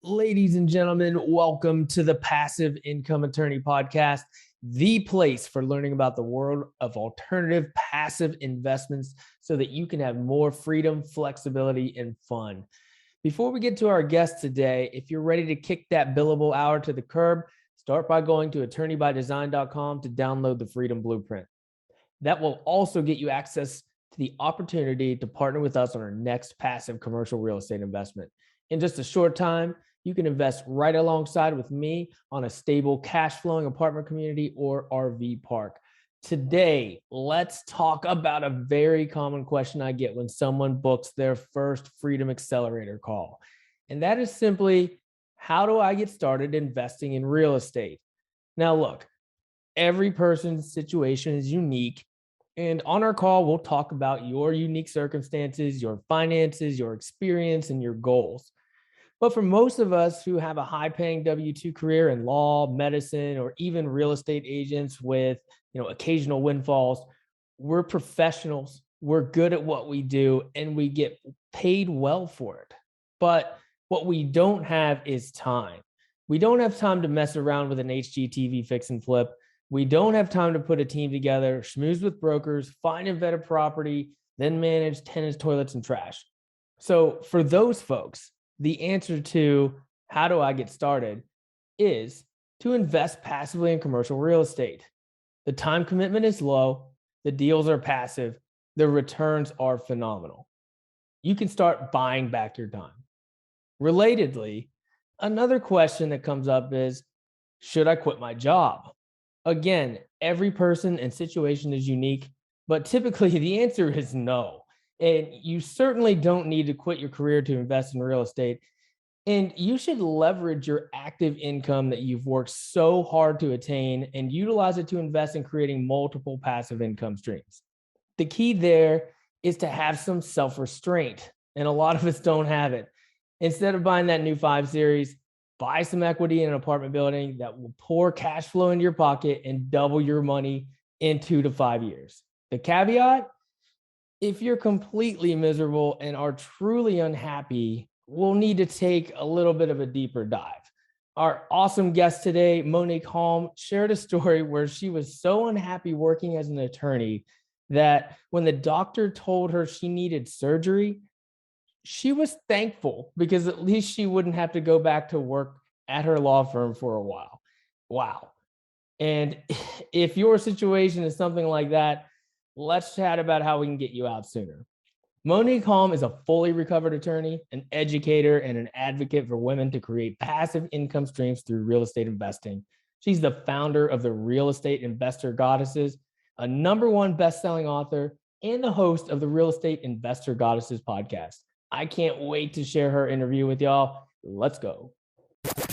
Ladies and gentlemen, welcome to the Passive Income Attorney Podcast, the place for learning about the world of alternative passive investments so that you can have more freedom, flexibility, and fun. Before we get to our guest today, if you're ready to kick that billable hour to the curb, start by going to attorneybydesign.com to download the Freedom Blueprint. That will also get you access to the opportunity to partner with us on our next passive commercial real estate investment. In just a short time, you can invest right alongside with me on a stable cash flowing apartment community or RV park. Today, let's talk about a very common question I get when someone books their first Freedom Accelerator call. And that is simply, how do I get started investing in real estate? Now, look, every person's situation is unique. And on our call, we'll talk about your unique circumstances, your finances, your experience, and your goals. But for most of us who have a high-paying W-2 career in law, medicine, or even real estate agents with, occasional windfalls, we're professionals. We're good at what we do, and we get paid well for it. But what we don't have is time. We don't have time to mess around with an HGTV fix and flip. We don't have time to put a team together, schmooze with brokers, find and vet a property, then manage tenants, toilets, and trash. So for those folks, the answer to how do I get started is to invest passively in commercial real estate. The time commitment is low. The deals are passive. The returns are phenomenal. You can start buying back your time. Relatedly, another question that comes up is, should I quit my job? Again, every person and situation is unique, but typically the answer is no. And you certainly don't need to quit your career to invest in real estate. And you should leverage your active income that you've worked so hard to attain and utilize it to invest in creating multiple passive income streams. The key there is to have some self-restraint, and a lot of us don't have it. Instead of buying that new 5 Series, buy some equity in an apartment building that will pour cash flow into your pocket and double your money in 2 to 5 years. The caveat: if you're completely miserable and are truly unhappy, we'll need to take a little bit of a deeper dive. Our awesome guest today, Monick Halm, shared a story where she was so unhappy working as an attorney that when the doctor told her she needed surgery, she was thankful because at least she wouldn't have to go back to work at her law firm for a while. Wow. And if your situation is something like that, let's chat about how we can get you out sooner. Monick Halm is a fully recovered attorney, an educator, and an advocate for women to create passive income streams through real estate investing. She's the founder of the Real Estate Investor Goddesses, a #1 best-selling author, and the host of the Real Estate Investor Goddesses podcast. I can't wait to share her interview with y'all. Let's go.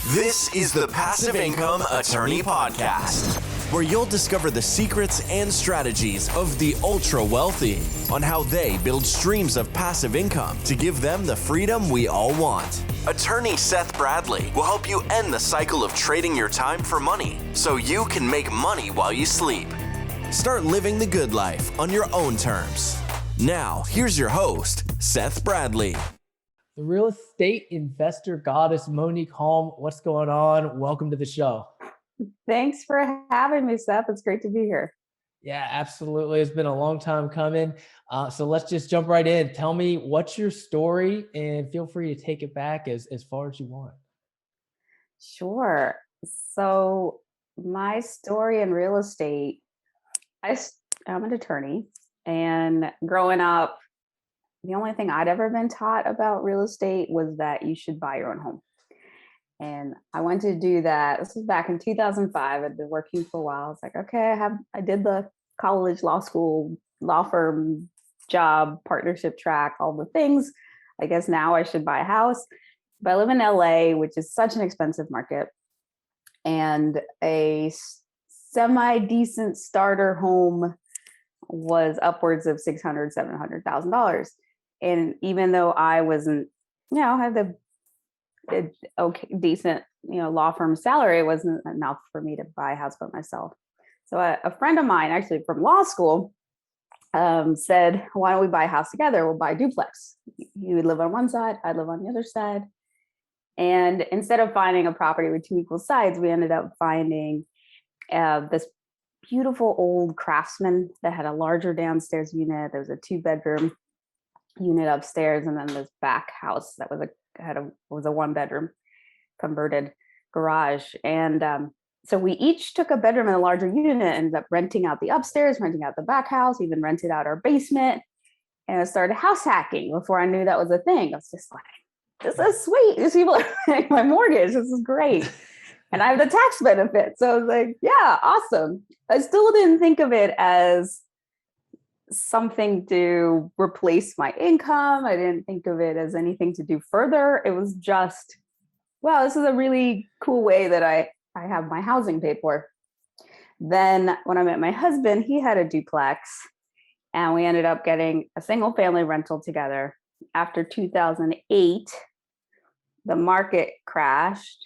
This is the Passive Income Attorney Podcast, where you'll discover the secrets and strategies of the ultra wealthy on how they build streams of passive income to give them the freedom we all want. Attorney Seth Bradley will help you end the cycle of trading your time for money so you can make money while you sleep. Start living the good life on your own terms. Now, here's your host, Seth Bradley. The Real Estate Investor Goddess, Monick Halm. What's going on? Welcome to the show. Thanks for having me, Seth. It's great to be here. Yeah, absolutely. It's been a long time coming. So let's just jump right in. Tell me, what's your story? And feel free to take it back as far as you want. Sure. So my story in real estate, I'm an attorney. And growing up, the only thing I'd ever been taught about real estate was that you should buy your own home. And I went to do that. This was back in 2005. I'd been working for a while. It's like, okay, I did the college, law school, law firm job, partnership track, all the things. I guess now I should buy a house. But I live in LA, which is such an expensive market. And a semi-decent starter home was upwards of $600,000, $700,000. And even though I wasn't, had the okay, decent, law firm salary, it wasn't enough for me to buy a house by myself. So a friend of mine, actually from law school, said, why don't we buy a house together? We'll buy a duplex. You would live on one side, I'd live on the other side. And instead of finding a property with 2 equal sides, we ended up finding this beautiful old Craftsman that had a larger downstairs unit. There was a 2-bedroom unit upstairs, and then this back house that was a 1-bedroom converted garage. And so we each took a bedroom in a larger unit, ended up renting out the upstairs, renting out the back house, even rented out our basement. And I started house hacking before I knew that was a thing. I was just like, this is sweet. These people are paying my mortgage. This is great. And I have the tax benefit. So I was like, yeah, awesome. I still didn't think of it as something to replace my income. I didn't think of it as anything to do further. It was just, wow, this is a really cool way that I have my housing paid for. Then when I met my husband, he had a duplex, and we ended up getting a single family rental together. After 2008, the market crashed.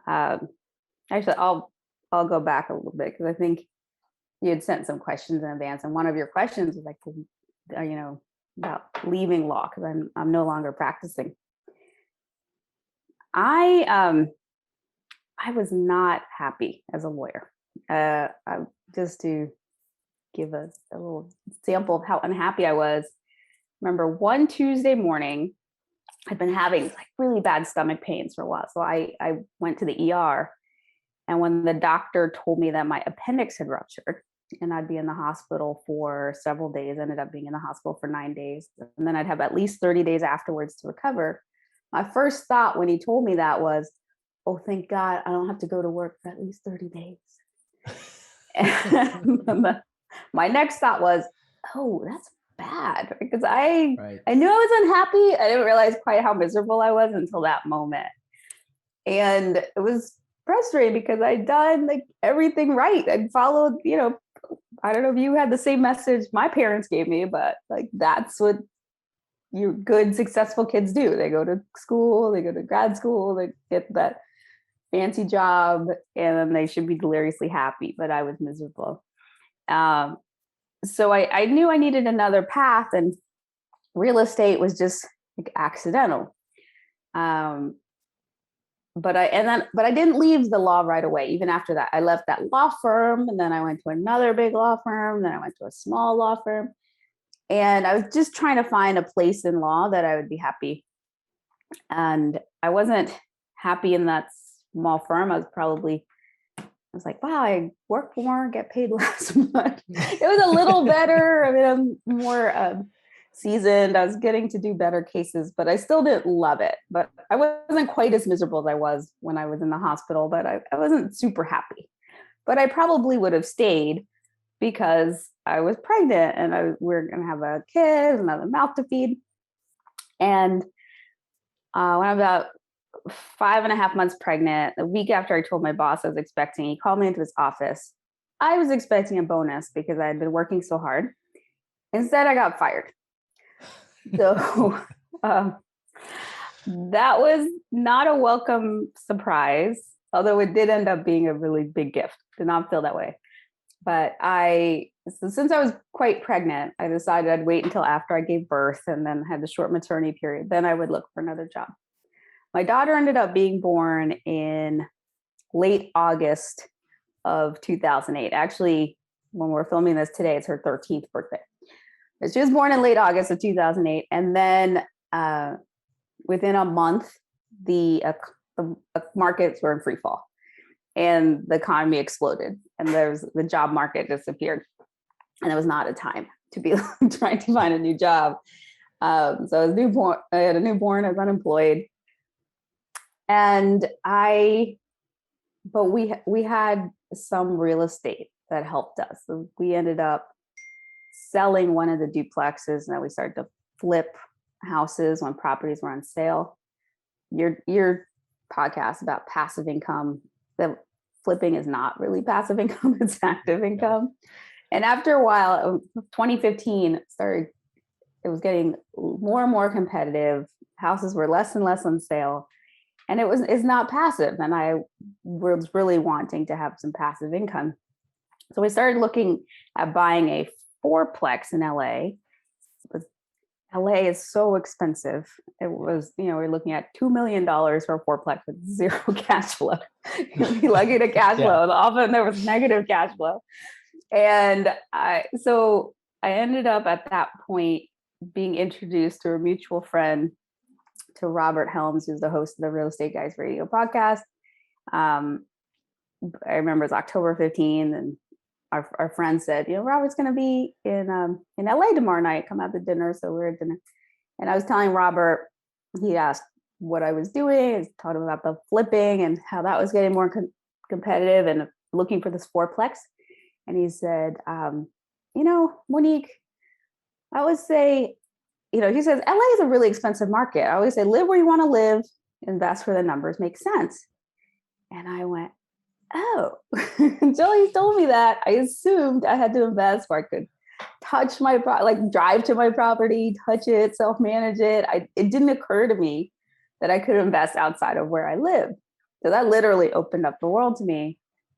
Actually, I'll go back a little bit, because I think you had sent some questions in advance, and one of your questions was like, about leaving law, because I'm no longer practicing. I was not happy as a lawyer. Just to give a little sample of how unhappy I was. Remember one Tuesday morning, I'd been having like really bad stomach pains for a while. So I went to the ER, and when the doctor told me that my appendix had ruptured and I'd be in the hospital for several days, ended up being in the hospital for 9 days, and then I'd have at least 30 days afterwards to recover. My first thought when he told me that was, oh, thank God I don't have to go to work for at least 30 days. And my next thought was, oh, that's bad, because I knew I was unhappy. I didn't realize quite how miserable I was until that moment. And it was frustrating because I'd done like everything right. I'd followed, I don't know if you had the same message my parents gave me, but like that's what you good, successful kids do. They go to school, they go to grad school, they get that fancy job, and then they should be deliriously happy. But I was miserable. So I knew I needed another path, and real estate was just like accidental. But I didn't leave the law right away. Even after that, I left that law firm, and then I went to another big law firm. Then I went to a small law firm, and I was just trying to find a place in law that I would be happy. And I wasn't happy in that small firm. I was like, wow, I work more, get paid less. But it was a little better. I mean, I'm more seasoned. I was getting to do better cases, but I still didn't love it. But I wasn't quite as miserable as I was when I was in the hospital, but I wasn't super happy. But I probably would have stayed because I was pregnant, and we were going to have a kid, another mouth to feed. And when I'm about 5.5 months pregnant, the week after I told my boss I was expecting, he called me into his office. I was expecting a bonus because I had been working so hard. Instead, I got fired. So that was not a welcome surprise, although it did end up being a really big gift. Did not feel that way. But since I was quite pregnant, I decided I'd wait until after I gave birth and then had the short maternity period. Then I would look for another job. My daughter ended up being born in late August of 2008. Actually, when we're filming this today, it's her 13th birthday. She was born in late August of 2008. And then within a month, the markets were in free fall and the economy exploded, and the job market disappeared. And it was not a time to be trying to find a new job. So I had a newborn, I was unemployed. And we had some real estate that helped us. So we ended up selling one of the duplexes, and then we started to flip houses when properties were on sale. Your podcast about passive income, the flipping is not really passive income, it's active income. And after a while, 2015 it was getting more and more competitive. Houses were less and less on sale. And it's not passive. And I was really wanting to have some passive income. So we started looking at buying a fourplex in LA. LA is so expensive. It was, we're looking at $2 million for a fourplex with zero cash flow. You'd be lucky to cash flow. Often there was negative cash flow. And so I ended up at that point being introduced to a mutual friend, to Robert Helms, who's the host of the Real Estate Guys Radio podcast. I remember it's October 15th, and our friend said, Robert's going to be in LA tomorrow night. Come out to dinner. So we're at dinner. And I was telling Robert, he asked what I was doing. I told him about the flipping and how that was getting more competitive and looking for this fourplex. And he said, Monick, I always say, he says, LA is a really expensive market. I always say, live where you want to live, invest where the numbers make sense. And I went, oh, until he told me that, I assumed I had to invest where I could touch my drive to my property, touch it, self-manage it. It didn't occur to me that I could invest outside of where I lived. So that literally opened up the world to me.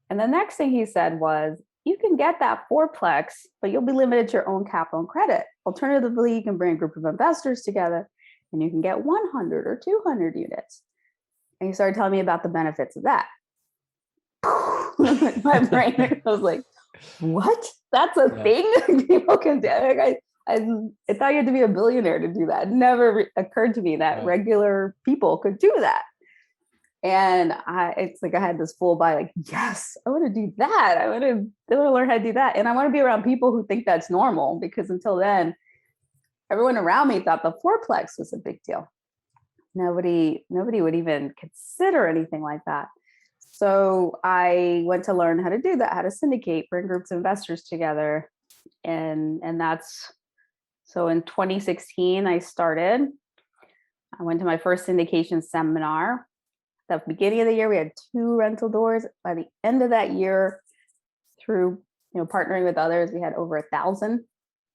And the next thing he said was, you can get that fourplex, but you'll be limited to your own capital and credit. Alternatively, you can bring a group of investors together and you can get 100 or 200 units. And he started telling me about the benefits of that. My brain was like, what? That's a thing people can do. I thought you had to be a billionaire to do that. It never occurred to me that regular people could do that. And it's like I had this full buy, like, yes, I want to do that. I want to learn how to do that. And I want to be around people who think that's normal, because until then, everyone around me thought the fourplex was a big deal. Nobody would even consider anything like that. So I went to learn how to do that, how to syndicate, bring groups of investors together. And that's, so in 2016, I went to my first syndication seminar. At the beginning of the year, we had 2 rental doors. By the end of that year, through partnering with others, we had over 1,000.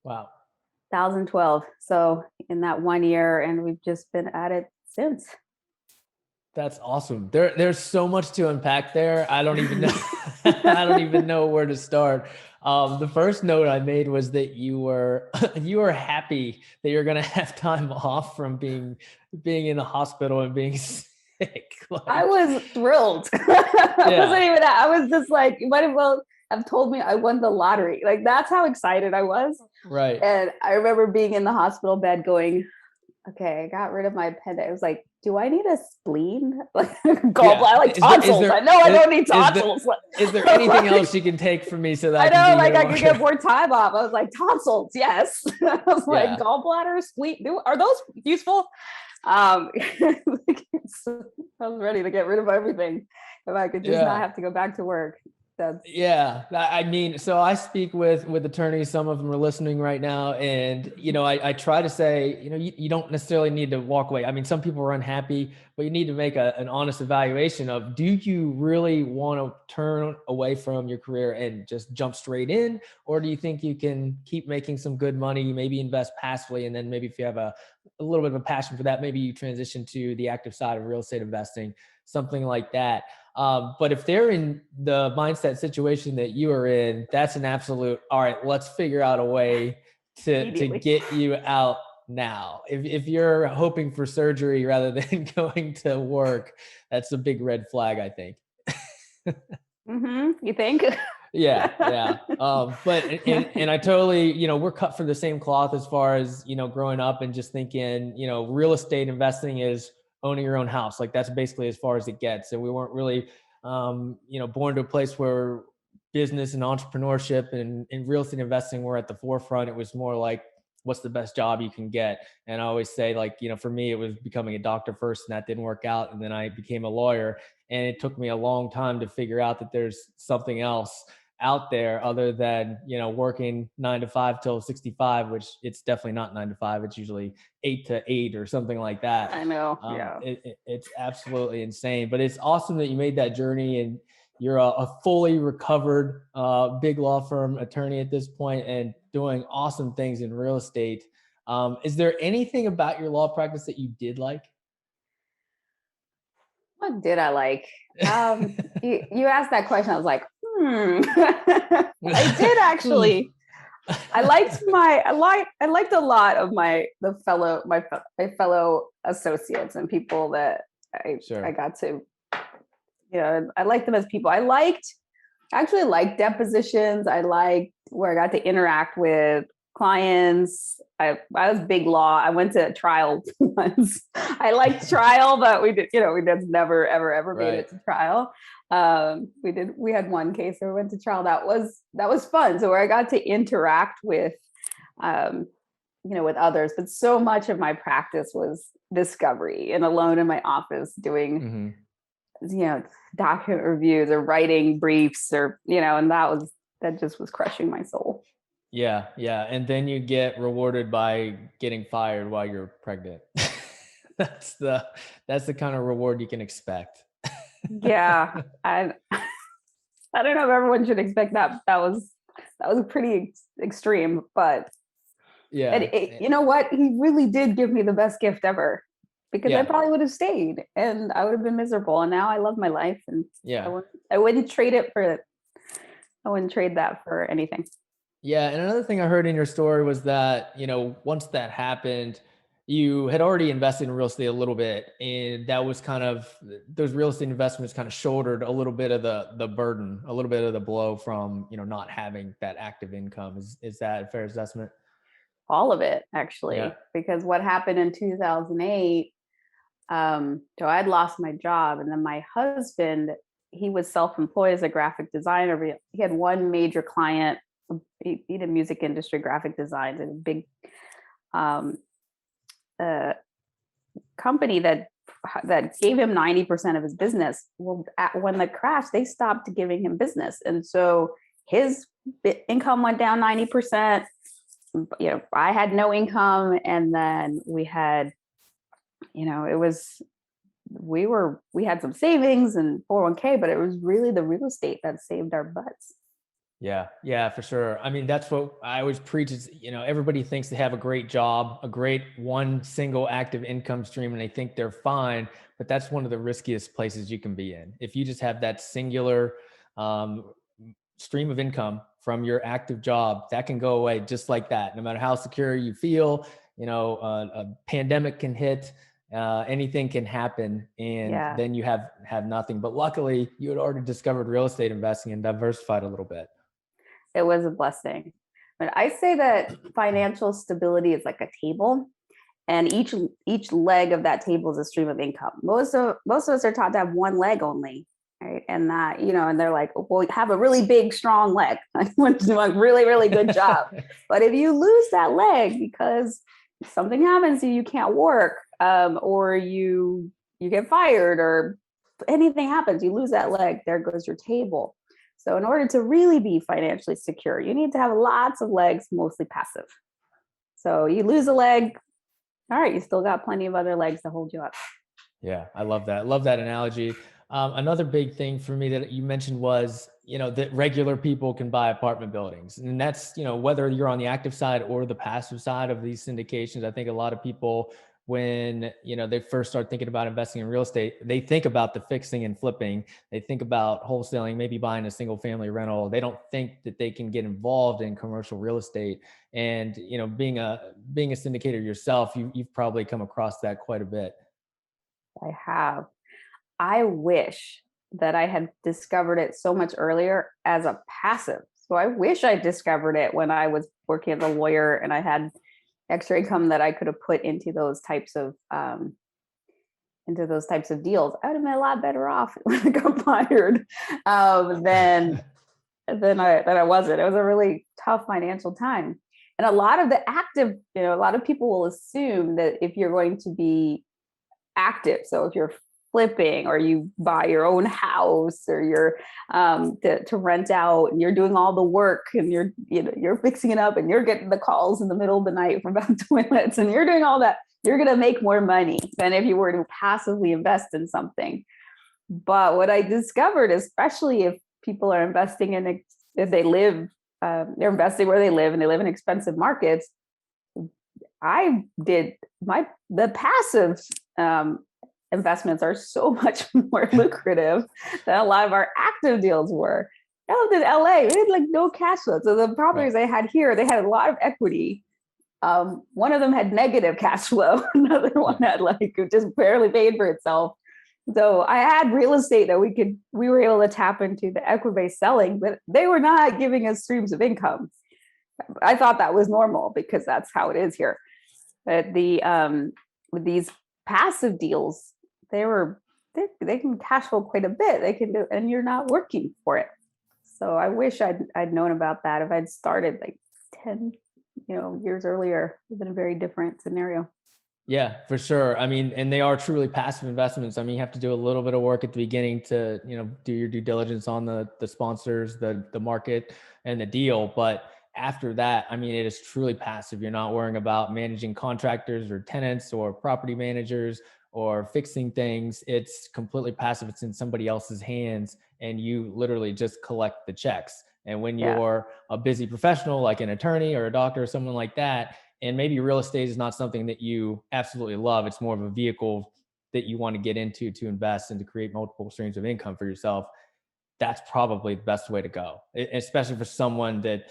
Wow. 1,012. So in that 1 year, and we've just been at it since. That's awesome. There's so much to unpack there. I don't even know. I don't even know where to start. The first note I made was that you were happy that you're going to have time off from being in the hospital and being sick. I was thrilled. I wasn't even that. I was just like, you might as well have told me I won the lottery. Like, that's how excited I was. Right. And I remember being in the hospital bed going, okay, I got rid of my appendix. I was like, do I need a spleen? Like gallbladder, like tonsils. I know I don't need tonsils. Is there anything else you can take from me so that I could get more time off? I was like, tonsils, yes. I was like, gallbladder, spleen, are those useful? I was ready to get rid of everything if I could just not have to go back to work. I mean, so I speak with attorneys. Some of them are listening right now, and I try to say, you don't necessarily need to walk away. I mean, some people are unhappy, but you need to make an honest evaluation of, do you really want to turn away from your career and just jump straight in, or do you think you can keep making some good money, maybe invest passively, and then maybe if you have a little bit of a passion for that, maybe you transition to the active side of real estate investing, something like that. But if they're in the mindset situation that you are in, that's an absolute, all right, let's figure out a way to get you out now. If you're hoping for surgery rather than going to work, that's a big red flag, I think. You think? Yeah. But I totally, we're cut from the same cloth as far as, growing up and just thinking, real estate investing is owning your own house. Like, that's basically as far as it gets. And we weren't really, born to a place where business and entrepreneurship and real estate investing were at the forefront. It was more like, what's the best job you can get? And I always say, like, for me, it was becoming a doctor first, and that didn't work out. And then I became a lawyer, and it took me a long time to figure out that there's something else out there other than, working 9 to 5 till 65, which it's definitely not 9 to 5. It's usually 8 to 8 or something like that. I know. It's absolutely insane, but it's awesome that you made that journey, and you're a fully recovered big law firm attorney at this point and doing awesome things in real estate. Is there anything about your law practice that you did like? What did I like? You asked that question. I was like, I did actually. I liked a lot of my fellow associates and people that I got to, I liked them as people. I actually liked depositions. I liked where I got to interact with clients. I was big law. I went to trial once. I liked trial, but we just never ever made it to trial. We had one case where we went to trial. That was fun. So where I got to interact with with others, but so much of my practice was discovery and alone in my office doing document reviews or writing briefs or and that just was crushing my soul. Yeah. And then you get rewarded by getting fired while you're pregnant. That's the kind of reward you can expect. Yeah. I don't know if everyone should expect that. That was pretty extreme, but yeah. You know what? He really did give me the best gift ever, because I probably would have stayed and I would have been miserable. And now I love my life, and I wouldn't trade that for anything. Yeah. And another thing I heard in your story was that, once that happened, you had already invested in real estate a little bit, and that was kind of, those real estate investments kind of shouldered a little bit of the burden, a little bit of the blow from, not having that active income. Is that a fair assessment? All of it, actually, because what happened in 2008, so I'd lost my job, and then my husband, he was self-employed as a graphic designer. He had one major client. He did music industry graphic designs, and a big company that gave him 90% of his business. Well, when the crash, they stopped giving him business, and so his income went down 90%. I had no income, and then we had, we had some savings and 401k, but it was really the real estate that saved our butts. Yeah, for sure. I mean, that's what I always preach is, everybody thinks they have a great job, a great one single active income stream, and they think they're fine, but that's one of the riskiest places you can be in. If you just have that singular stream of income from your active job, that can go away just like that. No matter how secure you feel, a pandemic can hit, anything can happen, and then you have nothing. But luckily, you had already discovered real estate investing and diversified a little bit. It was a blessing. But I say that financial stability is like a table, and each leg of that table is a stream of income. Most of us are taught to have one leg only. Right. And that, and they're like, well, have a really big, strong leg. I want to do a really, really good job. But if you lose that leg because something happens to you, you can't work, or you get fired, or anything happens, you lose that leg, there goes your table. So in order to really be financially secure, you need to have lots of legs, mostly passive. So you lose a leg, all right, you still got plenty of other legs to hold you up. Yeah, I love that. I love that analogy. Another big thing for me that you mentioned was, that regular people can buy apartment buildings. And that's, whether you're on the active side or the passive side of these syndications. I think a lot of people, when, they first start thinking about investing in real estate, they think about the fixing and flipping. They think about wholesaling, maybe buying a single family rental. They don't think that they can get involved in commercial real estate. And, being a syndicator yourself, you've probably come across that quite a bit. I have. I wish that I had discovered it so much earlier as a passive. So I wish I discovered it when I was working as a lawyer and I had extra income that I could have put into those types of deals. I would have been a lot better off when I got fired than I wasn't. It was a really tough financial time. And a lot of the active, a lot of people will assume that if you're going to be active, so if you're flipping or you buy your own house or you're to rent out and you're doing all the work and you're fixing it up and you're getting the calls in the middle of the night from about toilets and you're doing all that, you're going to make more money than if you were to passively invest in something. But what I discovered, especially if people are investing in, if they live, they're investing where they live and they live in expensive markets, the passive investments are so much more lucrative than a lot of our active deals were. I lived in LA. We had like no cash flow. So the properties I had here, they had a lot of equity. One of them had negative cash flow. Another one had like it just barely paid for itself. So I had real estate that we were able to tap into the equity-based selling, but they were not giving us streams of income. I thought that was normal because that's how it is here. But with these passive deals, they can cash flow quite a bit. They can do, and you're not working for it. So I wish I'd known about that. If I'd started like 10, years earlier, it would have been a very different scenario. Yeah, for sure. I mean, and they are truly passive investments. I mean, you have to do a little bit of work at the beginning to, do your due diligence on the sponsors, the market and the deal. But after that, I mean, it is truly passive. You're not worrying about managing contractors or tenants or property managers or fixing things. It's completely passive. It's in somebody else's hands and you literally just collect the checks. And when you're a busy professional, like an attorney or a doctor or someone like that, and maybe real estate is not something that you absolutely love, it's more of a vehicle that you want to get into to invest and to create multiple streams of income for yourself, that's probably the best way to go, especially for someone that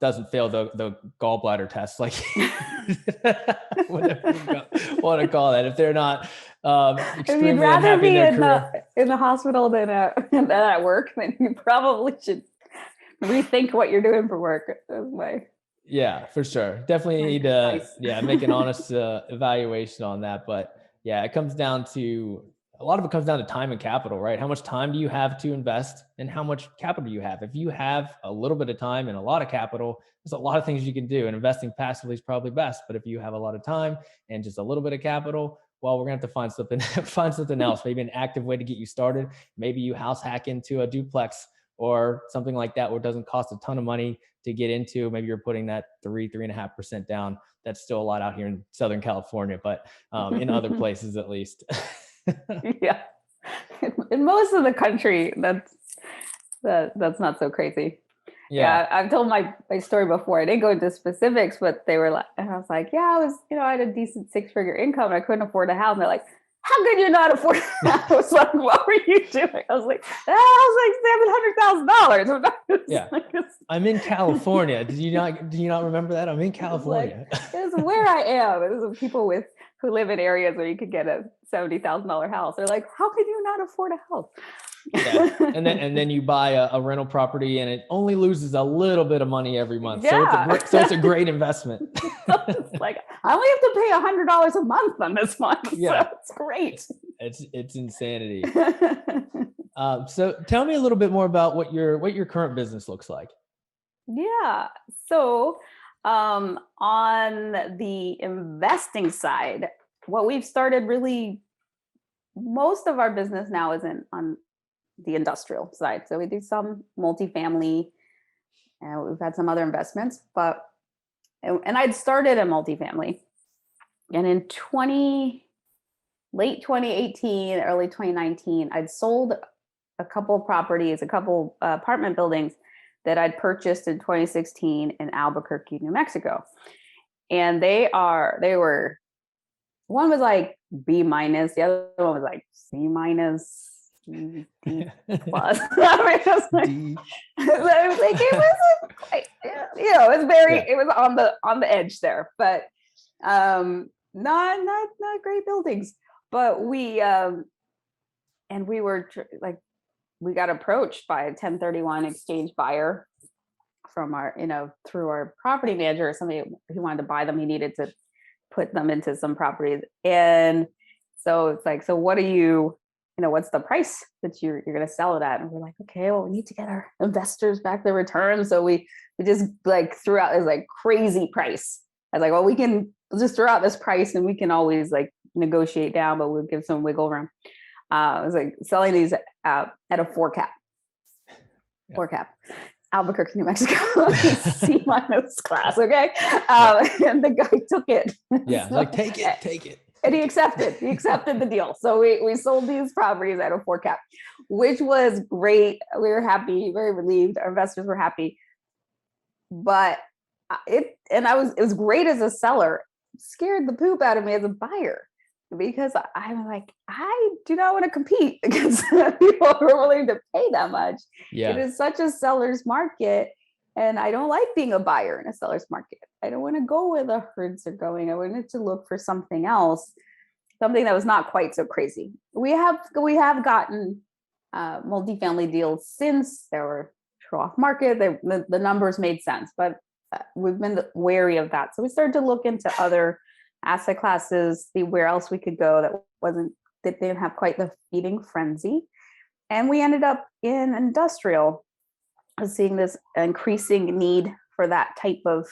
doesn't fail the gallbladder test, like whatever you want to call that. If they're not extremely if you'd rather unhappy be in their career, in the hospital than at work, then you probably should rethink what you're doing for work. Yeah, for sure. Definitely need to, make an honest evaluation on that. But yeah, a lot of it comes down to time and capital, right? How much time do you have to invest and how much capital do you have? If you have a little bit of time and a lot of capital, there's a lot of things you can do, and investing passively is probably best. But if you have a lot of time and just a little bit of capital, well, we're gonna have to find something else, maybe an active way to get you started. Maybe you house hack into a duplex or something like that, where it doesn't cost a ton of money to get into. Maybe you're putting that 3.5% down. That's still a lot out here in Southern California, but in other places at least. Yeah. In most of the country, that's not so crazy. Yeah, I've told my story before. I didn't go into specifics, but they were like, and I was like, I had a decent 6-figure income and I couldn't afford a house. And they're like, how could you not afford a house? Like, what were you doing? I was like, $700,000. Yeah, I'm in California. Do you not remember that? I'm in California. It's where I am. This is people who live in areas where you could get a $70,000 house. They're like, how could you not afford a house? Yeah. And then you buy a rental property and it only loses a little bit of money every month. Yeah. So it's a great investment. Like, I only have to pay $100 a month on this one. Yeah. So it's great. It's insanity. So tell me a little bit more about what your current business looks like. Yeah. So on the investing side, what we've started really, most of our business now is on the industrial side. So we do some multifamily and we've had some other investments, and I'd started a multifamily, and in late 2018, early 2019, I'd sold a couple of properties, a couple apartment buildings that I'd purchased in 2016 in Albuquerque, New Mexico. And they were, one was like B-, the other one was like C-, D+. I mean, it was like, it wasn't quite, it was on the edge there, but not great buildings. But we were we got approached by a 1031 exchange buyer from through our property manager or somebody who wanted to buy them. He needed to put them into some properties. And so it's like, so what do you, what's the price that you're going to sell it at? And we're like, okay, well, we need to get our investors back their return. So we just threw out this crazy price. I was like, well, we'll just throw out this price and we can always negotiate down, but we'll give some wiggle room. I was selling these at a 4 cap. 4 cap. Albuquerque, New Mexico, C- class. Okay. And the guy took it. Yeah. Take it. And he accepted the deal. So we sold these properties at a 4 cap, which was great. We were happy, very relieved. Our investors were happy, but it was great as a seller, scared the poop out of me as a buyer, because I'm like, I do not want to compete against people who are willing to pay that much. It Yeah. is such a seller's market. And I don't like being a buyer in a seller's market. I don't want to go where the herds are going. I wanted to look for something else, something that was not quite so crazy. We have gotten multifamily deals since there were trough market. The numbers made sense, but we've been wary of that. So we started to look into other asset classes, see where else we could go that didn't have quite the feeding frenzy. And we ended up in industrial, seeing this increasing need for that type of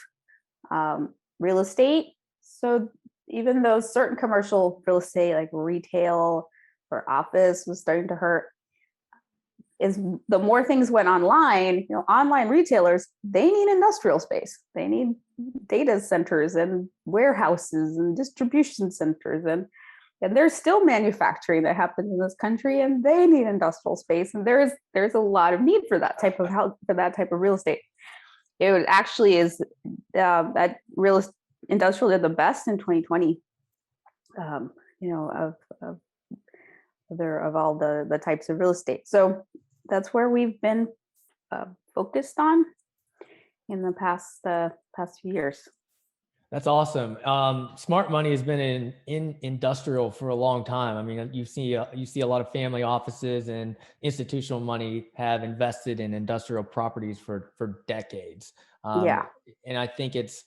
real estate. So even though certain commercial real estate like retail or office was starting to hurt, is the more things went online, online retailers, they need industrial space. They need data centers and warehouses and distribution centers. And there's still manufacturing that happens in this country, and they need industrial space. And there's a lot of need for that type of real estate. It actually is that industrial did the best in 2020. Of all the types of real estate. So that's where we've been focused on in the past few years. That's awesome. Smart money has been in industrial for a long time. I mean, you see a lot of family offices and institutional money have invested in industrial properties for decades. Yeah. And I think it's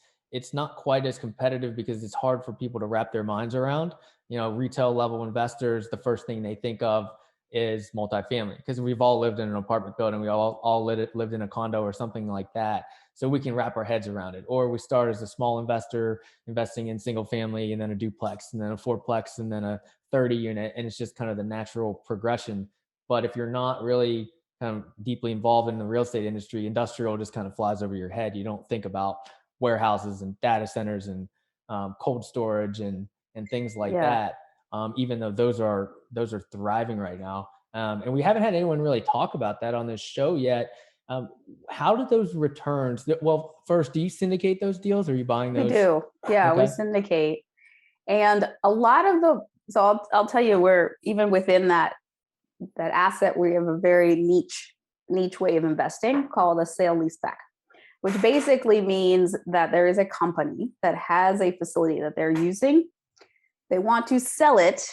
not quite as competitive because it's hard for people to wrap their minds around. Retail level investors, the first thing they think of is multifamily, because we've all lived in an apartment building. We all lived in a condo or something like that. So we can wrap our heads around it. Or we start as a small investor investing in single family, and then a duplex, and then a fourplex, and then a 30 unit. And it's just kind of the natural progression. But if you're not really kind of deeply involved in the real estate industry, industrial just kind of flies over your head. You don't think about warehouses and data centers and cold storage and things like that. Even though those are thriving right now. And we haven't had anyone really talk about that on this show yet. How do those returns? Well, first, do you syndicate those deals, or are you buying those? We do. Yeah, Okay. We syndicate. And a lot of so I'll tell you, we're even within that asset, we have a very niche way of investing called a sale leaseback, which basically means that there is a company that has a facility that they're using. They want to sell it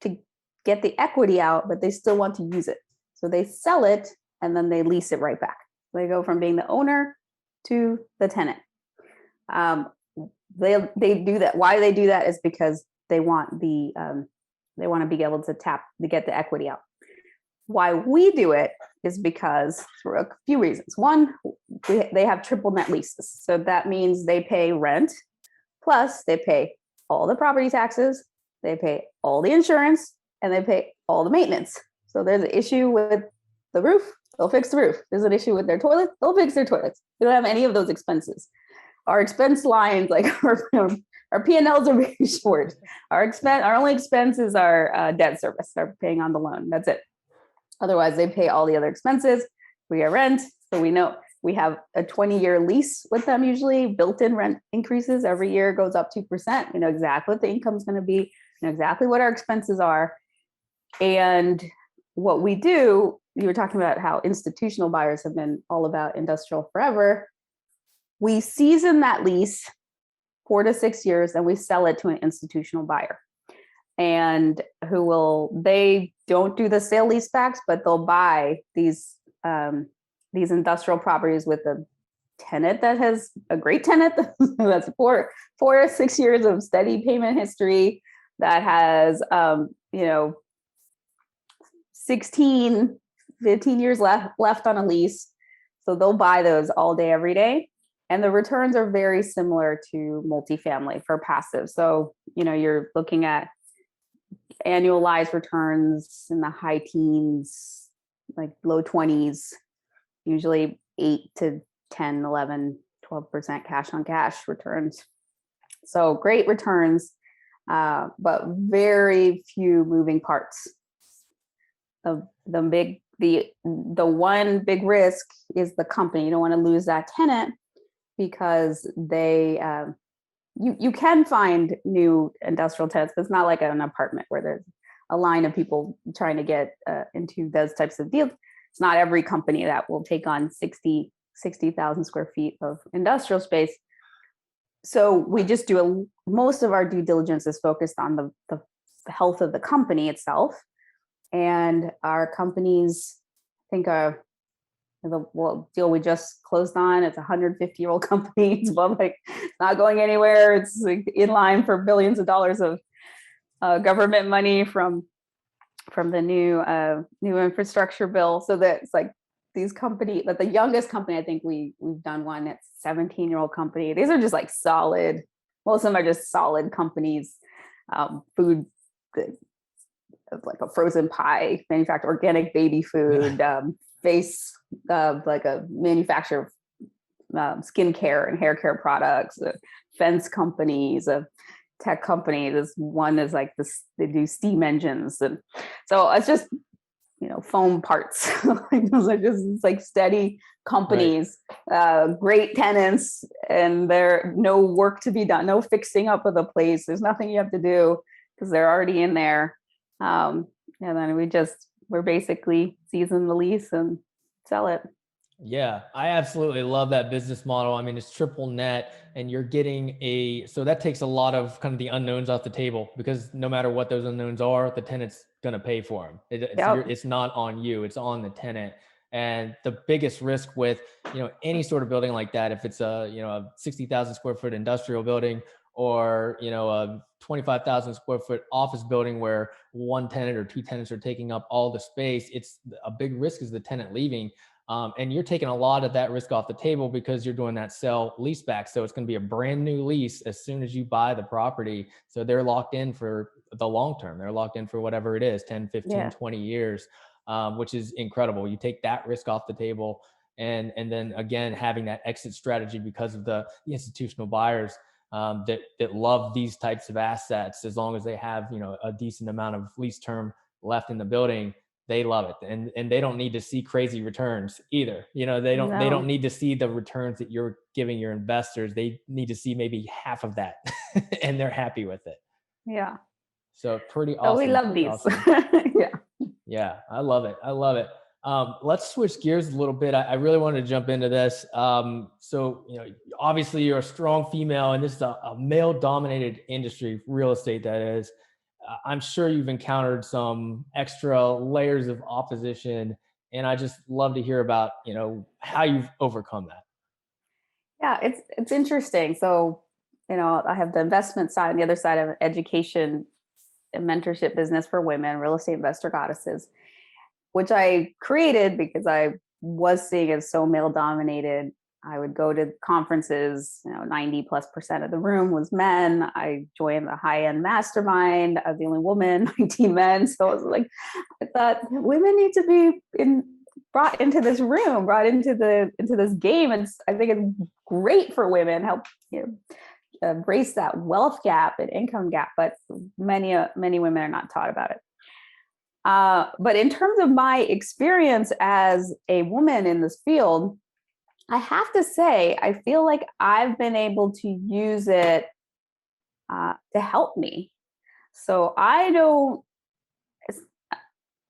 to get the equity out, but they still want to use it. So they sell it and then they lease it right back. They go from being the owner to the tenant. They do that. Why they do that is because they want to be able to get the equity out. Why we do it is because for a few reasons. One, they have triple net leases. So that means they pay rent, plus they pay all the property taxes, they pay all the insurance, and they pay all the maintenance. So there's an issue with the roof, they'll fix the roof. There's an issue with their toilet, they'll fix their toilets. We don't have any of those expenses. Our expense lines, like our P&Ls are very short. Our only expenses are debt service, are paying on the loan. That's it. Otherwise, they pay all the other expenses. We get rent, so we know we have a 20-year lease with them, usually built-in rent increases every year, goes up 2%. We know exactly what the income is going to be, we know exactly what our expenses are. And what we do, you were talking about how institutional buyers have been all about industrial forever. We season that lease 4 to 6 years, and we sell it to an institutional buyer. And they don't do the sale leasebacks, but they'll buy these industrial properties with a tenant that has a great tenant that's 4 to 6 years of steady payment history, that has 16, 15 years left on a lease. So they'll buy those all day, every day. And the returns are very similar to multifamily for passive. So, you're looking at annualized returns in the high teens, like low 20s, usually 8 to 10, 11, 12% cash on cash returns. So great returns, but very few moving parts. The one big risk is the company. You don't want to lose that tenant because they you can find new industrial tenants, but it's not like an apartment where there's a line of people trying to get into those types of deals. It's not every company that will take on 60,000 square feet of industrial space. So we just do most of our due diligence is focused on the health of the company itself. And our companies, I think the deal we just closed on, it's a 150-year-old company. It's not going anywhere. It's like in line for billions of dollars of government money from the new infrastructure bill. So that it's like these companies, but the youngest company, I think we've done one, it's a 17-year-old company. These are just like solid, most of them are just solid companies, food, like a frozen pie, manufacture organic baby food, like a manufacturer of skincare and hair care products, fence companies, tech company. This one is like this, they do steam engines. And so it's just, foam parts. Those are just, it's like steady companies, right. Great tenants, and there no work to be done, no fixing up of the place. There's nothing you have to do because they're already in there. And then we're basically season the lease and sell it. Yeah, I absolutely love that business model. I mean, it's triple net and you're getting so that takes a lot of kind of the unknowns off the table, because no matter what those unknowns are, the tenant's going to pay for them. It's not on you, it's on the tenant. And the biggest risk with, any sort of building like that, if it's a 60,000 square foot industrial building or, a 25,000 square foot office building where one tenant or two tenants are taking up all the space, it's a big risk is the tenant leaving. And you're taking a lot of that risk off the table because you're doing that sell lease back. So it's going to be a brand new lease as soon as you buy the property. So they're locked in for the long term. They're locked in for whatever it is, 10, 15, 20 years, which is incredible. You take that risk off the table. And then again, having that exit strategy because of the institutional buyers that love these types of assets, as long as they have, a decent amount of lease term left in the building, they love it. And they don't need to see crazy returns either. They don't need to see the returns that you're giving your investors. They need to see maybe half of that and they're happy with it. Yeah. So pretty awesome. Oh, we love these. Awesome. Yeah. Yeah. I love it. Let's switch gears a little bit. I really wanted to jump into this. So, obviously you're a strong female and this is a male dominated industry, real estate that is. I'm sure you've encountered some extra layers of opposition, and I just love to hear about, how you've overcome that. Yeah, it's interesting. So, I have the investment side and the other side of education and mentorship business for women, real estate investor goddesses, which I created because I was seeing as so male dominated. I would go to conferences, 90+% of the room was men. I joined the high-end mastermind. I was the only woman, 19 men. So I was like, I thought women need to be brought into this room, brought into this game. And I think it's great for women, help embrace that wealth gap and income gap. But many women are not taught about it. But in terms of my experience as a woman in this field, I have to say, I feel like I've been able to use it to help me. So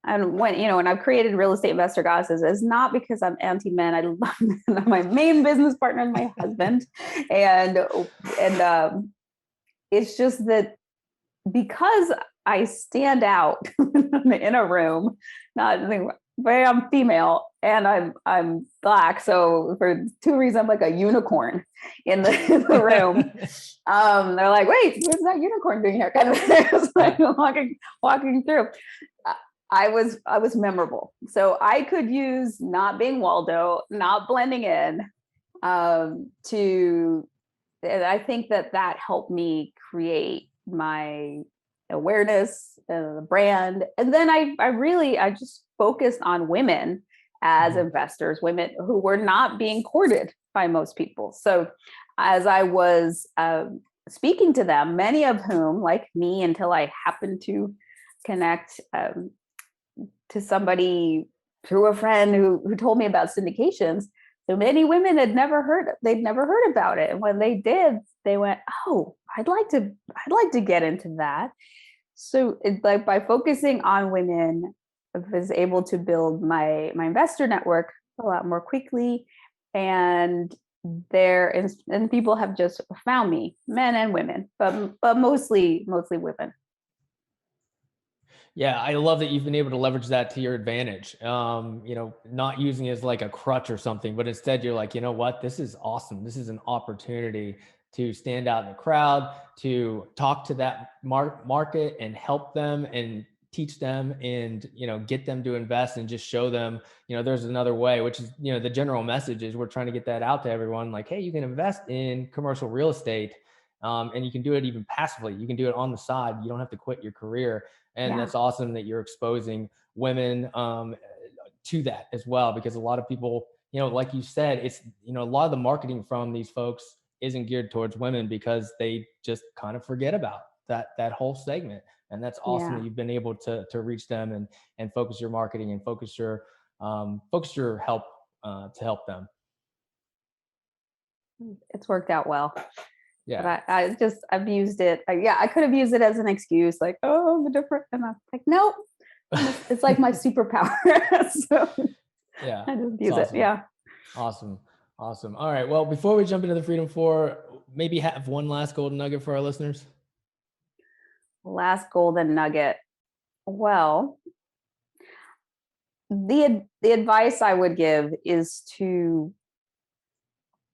when I've created Real Estate Investor Goddesses, it's not because I'm anti-men. I love men. My main business partner is my husband. And it's just that because I stand out in a room, but I'm female and I'm Black. So for two reasons, I'm like a unicorn in the room. They're like, wait, what's that unicorn doing here? Kind of it's like walking through. I was memorable. So I could use not being Waldo, not blending in, and I think that helped me create my awareness, the brand. And then I just focused on women as investors, women who were not being courted by most people. So as I was speaking to them, many of whom, like me, until I happened to connect to somebody through a friend who told me about syndications, so many women they'd never heard about it. And when they did, they went, oh, I'd like to get into that. So it's like by focusing on women, I was able to build my investor network a lot more quickly. And and people have just found me, men and women, but mostly women. Yeah, I love that you've been able to leverage that to your advantage. Not using it as like a crutch or something, but instead you're like, you know what, this is awesome. This is an opportunity to stand out in the crowd, to talk to that market and help them and teach them and, get them to invest and just show them, there's another way, which is, the general message is we're trying to get that out to everyone. Like, hey, you can invest in commercial real estate. And you can do it even passively. You can do it on the side. You don't have to quit your career. And Yeah. that's awesome that you're exposing women to that as well, because a lot of people, like you said, it's, a lot of the marketing from these folks isn't geared towards women because they just kind of forget about that whole segment. And that's awesome that you've been able to reach them and focus your marketing and focus your help to help them. It's worked out well. Yeah. But I've used it. I could have used it as an excuse, like, oh, I'm different. And I'm like, nope, it's like my superpower. So yeah, I just use awesome. it. Yeah. Awesome. All right. Well, before we jump into the Freedom 4, maybe have one last golden nugget for our listeners. Last golden nugget. Well, the advice I would give is to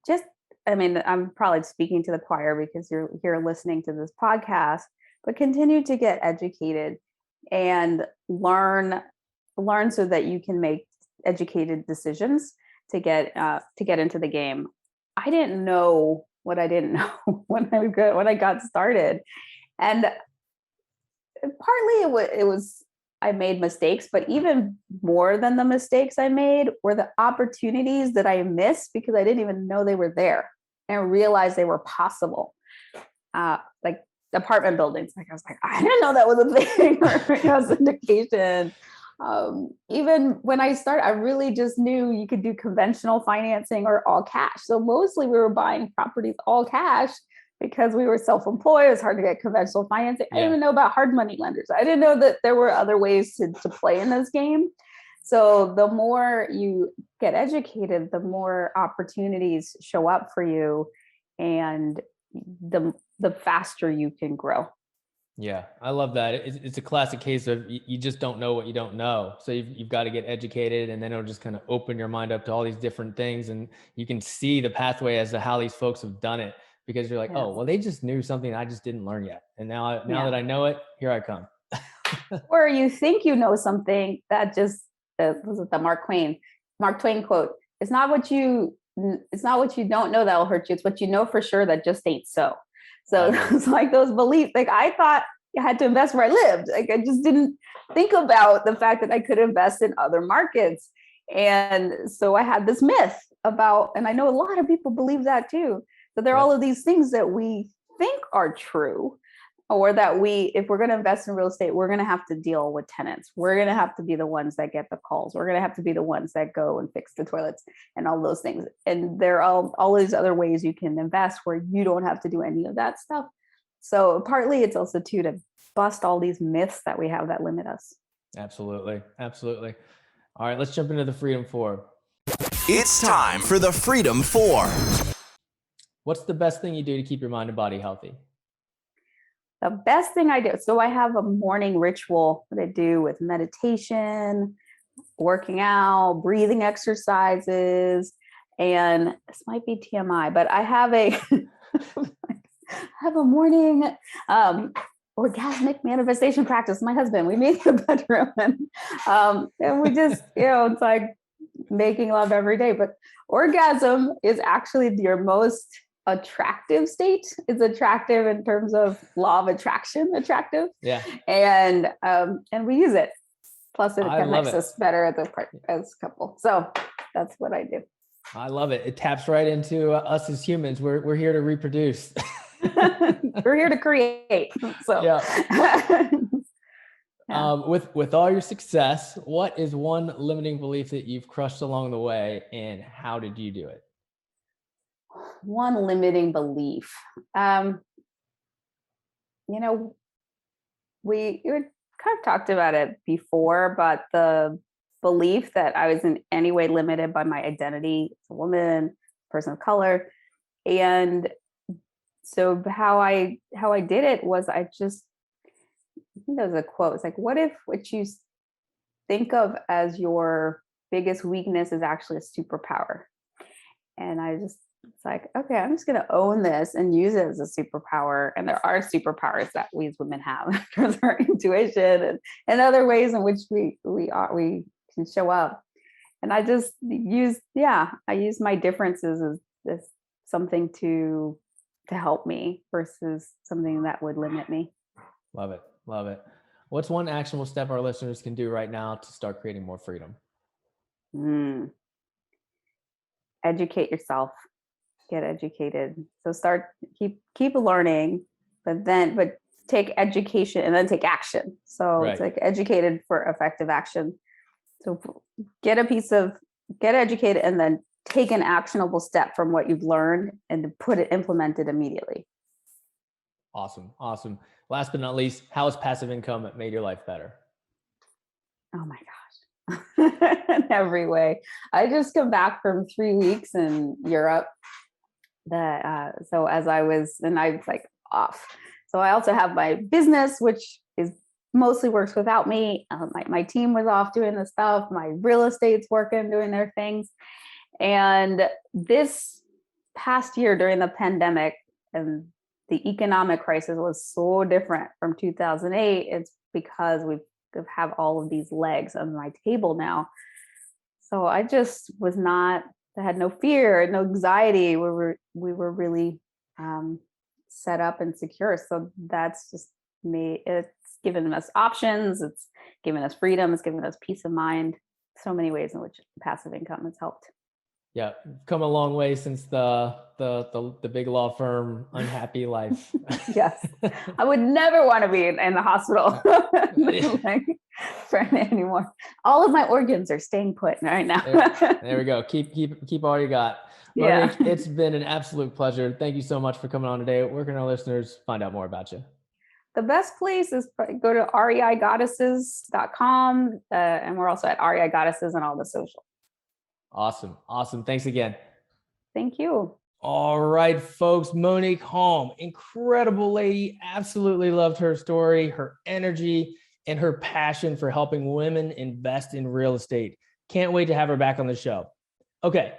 just, I'm probably speaking to the choir because you're here listening to this podcast, but continue to get educated and learn so that you can make educated decisions to get into the game. I didn't know what I didn't know when I got started, and partly it was I made mistakes, but even more than the mistakes I made were the opportunities that I missed because I didn't even know they were there and realized they were possible. Like apartment buildings, like I was like, I didn't know that was a thing, or syndication. Even when I started, I really just knew you could do conventional financing or all cash. So mostly we were buying properties all cash because we were self-employed. It was hard to get conventional financing. I didn't even know about hard money lenders. I didn't know that there were other ways to play in this game. So the more you get educated, the more opportunities show up for you, and the faster you can grow. Yeah, I love that. It's a classic case of you just don't know what you don't know. So you've got to get educated, and then it'll just kind of open your mind up to all these different things. And you can see the pathway as to how these folks have done it, because you're like, oh, well, they just knew something I just didn't learn yet. And now that I know it, here I come. Or you think you know something that just, was it the Mark Twain quote? It's not what you don't know that will hurt you. It's what you know for sure that just ain't so. So it's like those beliefs. Like I thought I had to invest where I lived. Like I just didn't think about the fact that I could invest in other markets. And so I had this myth about, and I know a lot of people believe that too, that there are all of these things that we think are true, or that if we're going to invest in real estate, we're going to have to deal with tenants. We're going to have to be the ones that get the calls. We're going to have to be the ones that go and fix the toilets and all those things. And there are all these other ways you can invest where you don't have to do any of that stuff. So partly it's also too to bust all these myths that we have that limit us. Absolutely. All right, let's jump into the Freedom 4. It's time for the Freedom 4. What's the best thing you do to keep your mind and body healthy? The best thing I do, so I have a morning ritual that I do with meditation, working out, breathing exercises, and this might be TMI, but I have a morning orgasmic manifestation practice. My husband, we meet in the bedroom, and we just, it's like making love every day. But orgasm is actually your most attractive state. Is attractive in terms of law of attraction, attractive. Yeah. And we use it. Plus it connects us better as a couple. So that's what I do. I love it. It taps right into us as humans. We're here to reproduce. We're here to create. So yeah. With all your success, what is one limiting belief that you've crushed along the way, and how did you do it? One limiting belief. We kind of talked about it before, but the belief that I was in any way limited by my identity as a woman, person of color. And so how I did it was I think there's a quote. It's like, what if what you think of as your biggest weakness is actually a superpower? And it's like, okay, I'm just going to own this and use it as a superpower. And there are superpowers that we as women have because our intuition and other ways in which we can show up. And I just use my differences as something to help me versus something that would limit me. Love it. Love it. What's one actionable step our listeners can do right now to start creating more freedom? Educate yourself. Get educated. So keep learning, but take education and then take action. So It's like educated for effective action. So get educated and then take an actionable step from what you've learned and implement it immediately. Awesome. Awesome. Last but not least, how has passive income made your life better? Oh my gosh. In every way. I just come back from 3 weeks in Europe. So I was like off. So I also have my business, which is mostly works without me. My team was off doing the stuff. My real estate's working, doing their things. And this past year during the pandemic and the economic crisis was so different from 2008. It's because we have all of these legs on my table now. So I just I had no fear, no anxiety. We were really set up and secure. So that's just me. It's given us options. It's given us freedom. It's given us peace of mind. So many ways in which passive income has helped. Yeah, come a long way since the big law firm unhappy life. Yes, I would never want to be in the hospital anymore. All of my organs are staying put right now. There we go. Keep all you got. Monick, it's been an absolute pleasure. Thank you so much for coming on today. Where can our listeners find out more about you? The best place is go to reigoddesses.com. And we're also at REI Goddesses on all the social. Awesome. Thanks again. Thank you. All right, folks. Monick Halm, incredible lady. Absolutely loved her story, her energy, and her passion for helping women invest in real estate. Can't wait to have her back on the show. Okay.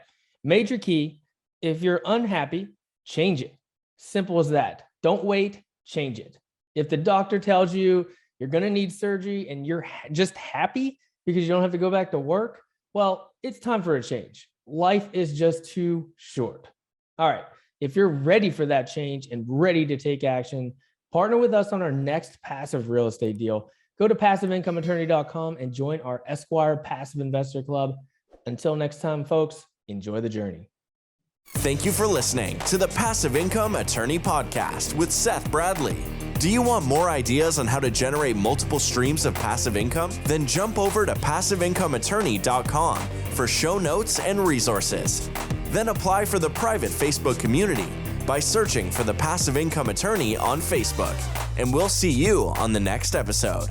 Major key. If you're unhappy, change it. Simple as that. Don't wait, change it. If the doctor tells you you're going to need surgery and you're just happy because you don't have to go back to work, well, it's time for a change. Life is just too short. All right. If you're ready for that change and ready to take action, partner with us on our next passive real estate deal. Go to passiveincomeattorney.com and join our Esquire Passive Investor Club. Until next time, folks, enjoy the journey. Thank you for listening to the Passive Income Attorney Podcast with Seth Bradley. Do you want more ideas on how to generate multiple streams of passive income? Then jump over to passiveincomeattorney.com for show notes and resources. Then apply for the private Facebook community by searching for the Passive Income Attorney on Facebook. And we'll see you on the next episode.